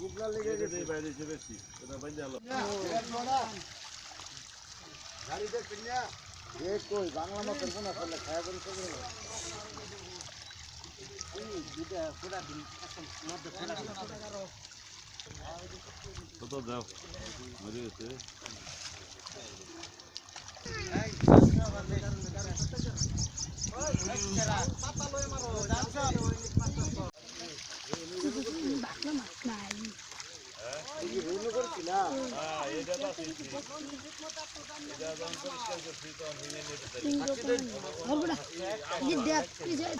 বুকলা লেগে গেছে বাইরে এসে বেশি ওটা বাইরে আলো গাড়ি দেখছেন না দেখ কই বাংলা মত কোন আসলে খায়া করে সব এই দুটা পুরা দিন একদম মধ্যে ফেলা কত দাও মরে গেছে এই পাতা লয়ে মারো যাচ্ছে বাকলা মাছ নাই এই রুনো করছিলা হ্যাঁ এটা তো আছে এটা দাম পরিষ্কার করছি তো নিয়ে নিতে পারি বড় এই দেখ কি যায়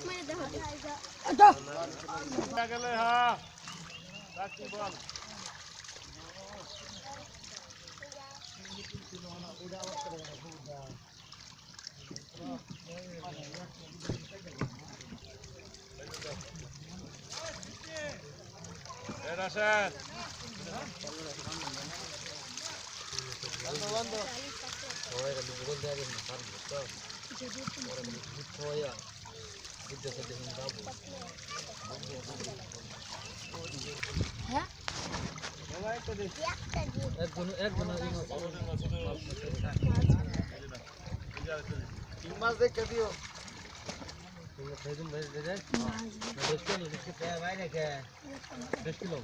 মেরে দেখো আচ্ছা গেলে হ্যাঁ রাখি বল Rasen. Bando. Oh, era di bukan dia ni, kan betul. Orang ni koya. Kita sedang tahu. Hah? Mana itu di? Ek guna ini. Mas dek kadiyo. Ini sedang berdiri. Betul ni, kita mana ke? 10 kilo.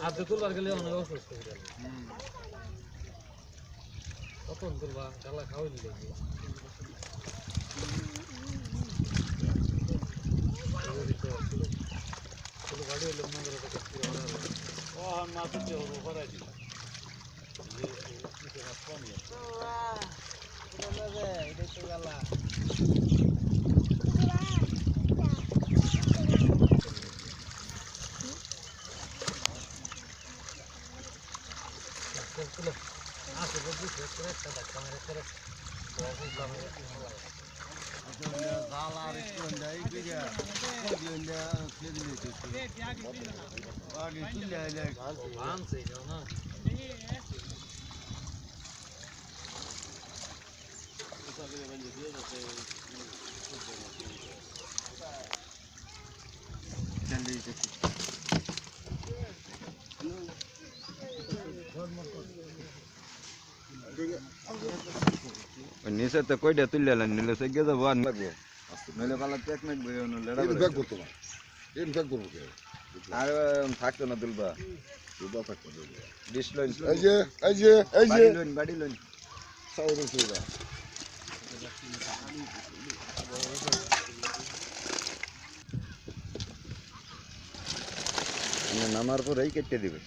Abdul বার গেলে অনেক অসুস্থ হয়ে গেল কখন তুলবা গালা খাওয়াই দিলে গাড়ি হলো মন্দিরে তো কিছু হবে ও हम ना तो जो ऊपर है जी ये इसके हाथ कौन है तो लगे इधर तो गाला चलो आ से बड़ी से करे ता कैमरा करे तो इस्लाम है जाला रेस्टोरेंट है बिया बिया के लिए तो आगे चल ले भान से जो ना ऐसा के बन दिया जैसे चल ले নিচে তো কইটা তুললে নিলে সে গেছে বান লাগবে নইলে কালা টেকনিক বই ন লেড়া ব্যাগ করতে না এম ব্যাগ করব কে আর থাকতো না তুলবা তুলবা থাকতো ডিশ লাইন এই যে বাড়ি লাইন সাউন্ড সুবিধা নামার পর এই কেটে দিবে